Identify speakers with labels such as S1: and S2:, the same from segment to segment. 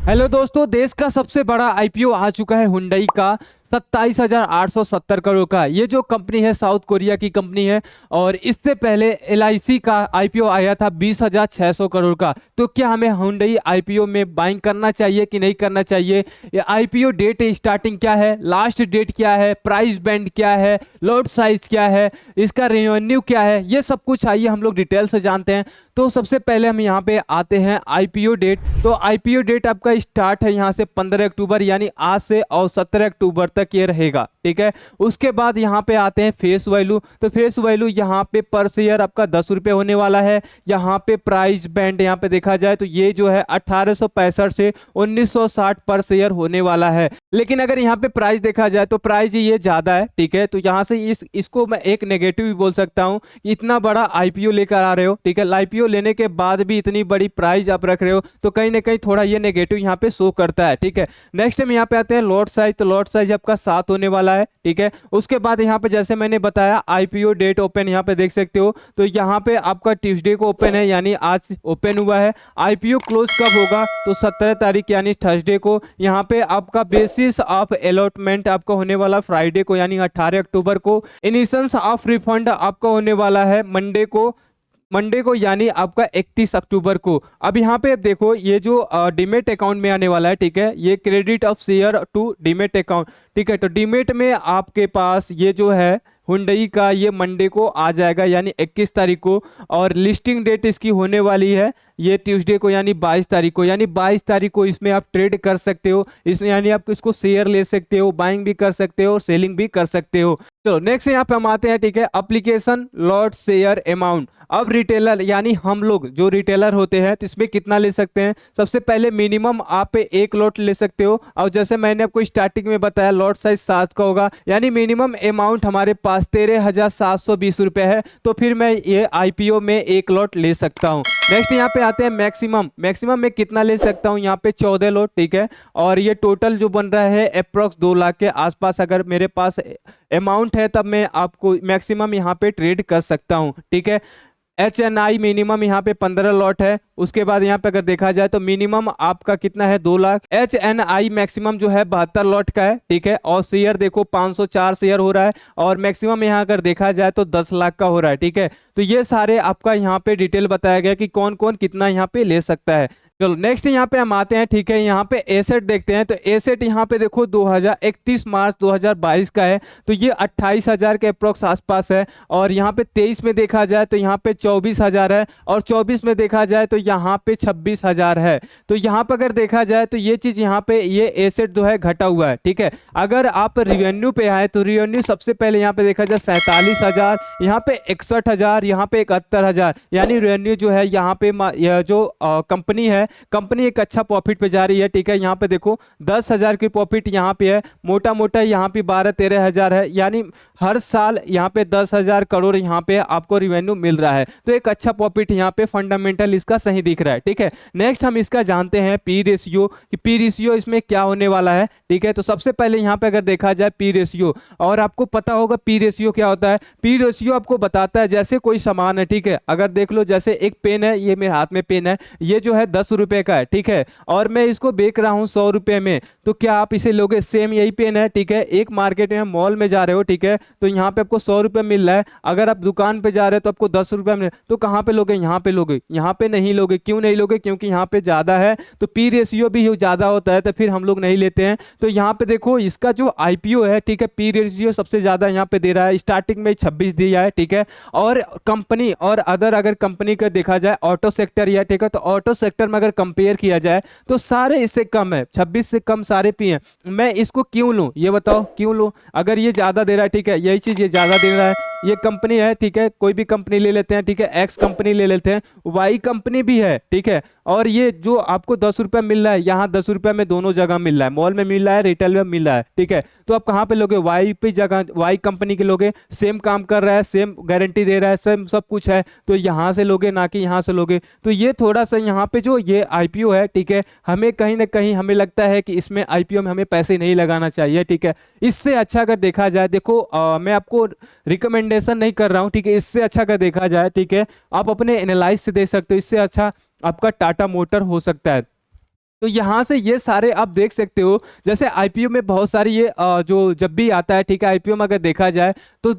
S1: Hello दोस्तों, देश का सबसे बड़ा आईपीओ आ चुका है हुंडई का 27,870 करोड़ का। ये जो कंपनी है साउथ कोरिया की कंपनी है। और इससे पहले एलआईसी का आईपीओ आया था 20,600 करोड़ का। तो क्या हमें हुंडई आईपीओ में बाइंग करना चाहिए कि नहीं करना चाहिए? ये आईपीओ डेट स्टार्टिंग क्या है, लास्ट डेट क्या है, प्राइस बैंड क्या है, लॉट साइज क्या है, इसका रेवेन्यू क्या है, ये सब कुछ आइए हम लोग डिटेल से जानते हैं। तो सबसे पहले हम यहाँ पे आते हैं आईपीओ डेट। तो आईपीओ डेट आपका स्टार्ट है यहाँ से 15 अक्टूबर यानी आज से, और 17 अक्टूबर तक ये रहेगा। ठीक है। उसके बाद यहाँ पे आते हैं फेस वैल्यू। तो फेस वैल्यू यहाँ पे पर शेयर आपका 10 रुपये होने वाला है। यहाँ पे प्राइस बैंड यहाँ पे देखा जाए तो ये जो है 1865 से 1960 पर शेयर होने वाला है। लेकिन अगर यहाँ पे प्राइस देखा जाए तो प्राइस ये ज्यादा है। ठीक है। तो यहाँ से इसको मैं एक नेगेटिव भी बोल सकता हूँ। इतना बड़ा आईपीओ लेकर आ रहे हो, ठीक है, आईपीओ लेने के बाद भी इतनी बड़ी प्राइस आप रख रहे हो, तो कहीं ना कहीं थोड़ा ये नेगेटिव यहाँ पे शो करता है। ठीक है। नेक्स्ट हम यहाँ पे आते हैं लॉट साइज। तो लॉट साइज आपका 7 होने वाला है। ठीक है। उसके बाद यहाँ पे जैसे मैंने बताया आईपीओ डेट ओपन यहाँ पे देख सकते हो। तो यहाँ पे आपका ट्यूसडे को ओपन है यानी आज ओपन हुआ है। आईपीओ क्लोज कब होगा? तो 17 तारीख यानी थर्सडे को। यहाँ पे आपका बेसिस ऑफ अलॉटमेंट आपका होने वाला फ्राइडे को यानी 18 अक्टूबर को। इनिशंस ऑफ रिफंड आपका होने वाला है मंडे को यानी आपका 31 अक्टूबर को। अब यहाँ पे आप देखो ये जो डीमेट अकाउंट में आने वाला है। ठीक है। ये credit of share to demat account. ठीक है। तो डीमेट में आपके पास ये जो है हुंडई का ये मंडे को आ जाएगा यानी 21 तारीख को। और लिस्टिंग डेट इसकी होने वाली है ये ट्यूसडे को यानी 22 तारीख को। यानी 22 तारीख को इसमें आप ट्रेड कर सकते हो। इसमें यानी आप इसको शेयर ले सकते हो, बाइंग भी कर सकते हो और सेलिंग भी कर सकते हो। तो नेक्स्ट यहाँ पे हम आते हैं। ठीक है। Application lot share amount. अब रिटेलर यानी हम लोग जो रिटेलर होते हैं तो इसमें कितना ले सकते हैं? सबसे पहले मिनिमम आप एक लॉट ले सकते हो। और जैसे मैंने आपको स्टार्टिंग में बताया लॉट साइज 7 का होगा यानी मिनिमम अमाउंट हमारे पास 13,720 रुपए है। तो फिर मैं ये आईपीओ में एक लॉट ले सकता हूँ। नेक्स्ट यहाँ पे आते हैं मैक्सिमम में कितना ले सकता हूँ? यहाँ पे 14 लॉट। ठीक है। और ये टोटल जो बन रहा है अप्रोक्स 2 लाख के आसपास अगर मेरे पास अमाउंट है तब मैं आपको मैक्सिमम यहाँ पे ट्रेड कर सकता हूँ। ठीक है। HNI मिनिमम यहाँ पे 15 लॉट है। उसके बाद यहाँ पे अगर देखा जाए तो मिनिमम आपका कितना है? 2 लाख। HNI मैक्सिमम जो है 72 लॉट का है। ठीक है। और शेयर देखो 504 शेयर हो रहा है। और मैक्सिमम यहाँ अगर देखा जाए तो 10 लाख का हो रहा है। ठीक है। तो ये सारे आपका यहाँ पे डिटेल बताया गया कि कौन कौन कितना यहाँ पे ले सकता है। चलो नेक्स्ट यहाँ पे हम आते हैं। ठीक है। यहाँ पे एसेट देखते हैं। तो एसेट यहाँ पे देखो 31 मार्च 2022 का है। तो ये 28,000 के अप्रोक्स आसपास है। और यहाँ पे 23 में देखा जाए तो यहाँ पे 24,000 है। और 24 में देखा जाए तो यहाँ पे 26,000 है। तो यहाँ पे अगर देखा जाए तो ये चीज यहाँ पे ये एसेट जो है घटा हुआ है। ठीक है। अगर आप रिवेन्यू पे आए तो रिवेन्यू सबसे पहले यहाँ पे देखा जाए 47,000, यहाँ पे 61,000, यहाँ पे 71,000 यानी रेवेन्यू जो है यहाँ पे यह जो कंपनी है, कंपनी एक अच्छा प्रॉफिट पे जा रही है। ठीक है। यहाँ पे देखो 10,000 की प्रॉफिट यहाँ पे है। मोटा मोटा यहाँ पे 12-13,000 है यानी हर साल यहाँ पे 10,000 करोड़ यहाँ पे आपको रिवेन्यू मिल रहा है। तो एक अच्छा प्रॉफिट यहाँ पे फंडामेंटल इसका सही दिख रहा है। ठीक है। नेक्स्ट हम इसका जानते हैं पी रेशियो कि पी रेशियो इसमें क्या होने वाला है। ठीक है। तो सबसे पहले यहाँ पे अगर देखा जाए पी रेशियो, और आपको पता होगा पी रेशियो क्या होता है। पी रेशियो आपको बताता है जैसे कोई सामान है। ठीक है। अगर देख लो जैसे एक पेन है, ये मेरे हाथ में पेन है, ये जो है 10 रुपए का है। ठीक है। और मैं इसको बेच रहा हूँ 100 रुपए में। तो क्या आप इसे लोगे? सेम यही पेन है। ठीक है। एक मार्केट में मॉल में जा रहे हो। ठीक है। तो यहाँ पे आपको 100 रुपए मिल रहा है। अगर आप दुकान पे जा रहे हो तो आपको 10 रुपए मिल, तो कहाँ पे लोगे? यहाँ पे लोगे। यहाँ पे नहीं लोगे। क्यों नहीं लोगे? क्योंकि यहाँ पे ज्यादा है तो पी रेशियो भी ज्यादा होता है, तो फिर हम लोग नहीं लेते हैं। तो यहाँ पे देखो इसका जो आईपीओ है, ठीक है, पी रेशियो सबसे ज्यादा यहाँ पे दे रहा है। स्टार्टिंग में 26 दिया है। ठीक है। और कंपनी और अदर अगर कंपनी का देखा जाए ऑटो सेक्टर या, ठीक है, तो ऑटो सेक्टर में अगर कंपेयर किया जाए तो सारे इससे कम है, 26 से कम सारे पी हैं। मैं इसको क्यों लूं? ये बताओ क्यों लूं? अगर ये ज्यादा दे रहा है, ठीक है, यही चीज ये ज्यादा दे रहा है। ये कंपनी है। ठीक है। कोई भी कंपनी ले लेते हैं। ठीक है। एक्स कंपनी ले लेते हैं, वाई कंपनी भी है। ठीक है। और ये जो आपको 10 रुपये मिल रहा है, यहाँ 10 रुपये में दोनों जगह मिल रहा है, मॉल में मिल रहा है, रिटेल में मिल रहा है। ठीक है। तो आप कहाँ पे लोगे? वाई पे जगह, वाई कंपनी के लोगे। सेम काम कर रहा है, सेम गारंटी दे रहा है, सेम सब कुछ है, तो यहाँ से लोगे ना कि यहाँ से लोगे। तो ये थोड़ा सा यहाँ पे जो ये आईपीओ है, ठीक है, हमें कहीं ना कहीं हमें लगता है कि इसमें आईपीओ में हमें पैसे नहीं लगाना चाहिए। ठीक है। इससे अच्छा अगर देखा जाए, देखो मैं आपको रिकमेंडेशन नहीं कर रहा हूँ। ठीक है। इससे अच्छा अगर देखा जाए, ठीक है, आप अपने एनालाइज से देख सकते हो, इससे अच्छा आपका टाटा मोटर हो सकता है। तो यहाँ से ये सारे आप देख सकते हो, जैसे आईपीओ में बहुत सारी ये जो जब भी आता है, ठीक है, आईपीओ में अगर देखा जाए तो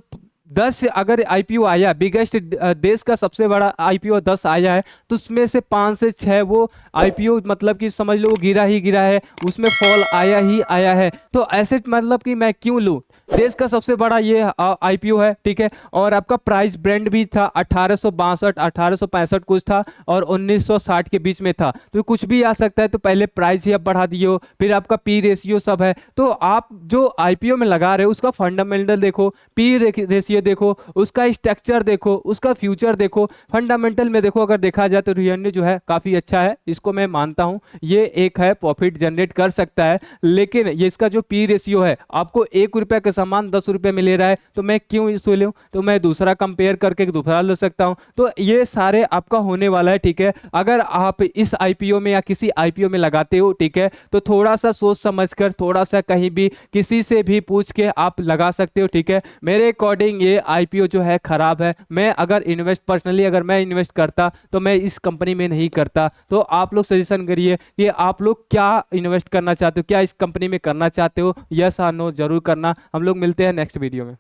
S1: 10 अगर आईपीओ आया, बिगेस्ट देश का सबसे बड़ा आईपीओ 10 आया है, तो उसमें से 5 से 6 वो आईपीओ मतलब कि समझ लो वो गिरा ही गिरा है, उसमें फॉल आया ही आया है। तो ऐसे मतलब कि मैं क्यों लूँ, देश का सबसे बड़ा ये आईपीओ है, ठीक है। और आपका प्राइस ब्रांड भी था 1862 1865 कुछ था, और 1960 के बीच में था, तो कुछ भी आ सकता है। तो पहले प्राइस ही आप बढ़ा दिए हो, फिर आपका पी रेशियो सब है। तो आप जो आईपीओ में लगा रहे हो उसका फंडामेंटल देखो, पी रेशियो देखो, उसका स्ट्रक्चर देखो, उसका फ्यूचर देखो, फंडामेंटल में देखो। अगर देखा जाए तो रियलमी जो है काफी अच्छा है, इसको मैं मानता हूं, ये एक है प्रॉफिट जनरेट कर सकता है। लेकिन ये इसका जो पी रेशियो है, आपको 1 रुपए का सामान 10 रुपए में ले रहा है, तो मैं क्यों इसको लूं, तो मैं दूसरा कंपेयर करके दूसरा ले सकता हूं। तो ये सारे आपका होने वाला है, ठीक है। अगर आप इस आईपीओ में या किसी आईपीओ में लगाते हो, ठीक है, तो थोड़ा सा सोच समझकर, थोड़ा सा कहीं भी किसी से भी पूछ के आप लगा सकते हो, ठीक है। मेरे अकॉर्डिंग ये आईपीओ जो है खराब है। मैं अगर इन्वेस्ट पर्सनली अगर मैं इन्वेस्ट करता तो मैं इस कंपनी में नहीं करता। तो आप लोग सजेशन करिए कि आप लोग क्या इन्वेस्ट करना चाहते हो, क्या इस कंपनी में करना चाहते हो, यस और नो जरूर करना। हम लोग मिलते हैं नेक्स्ट वीडियो में।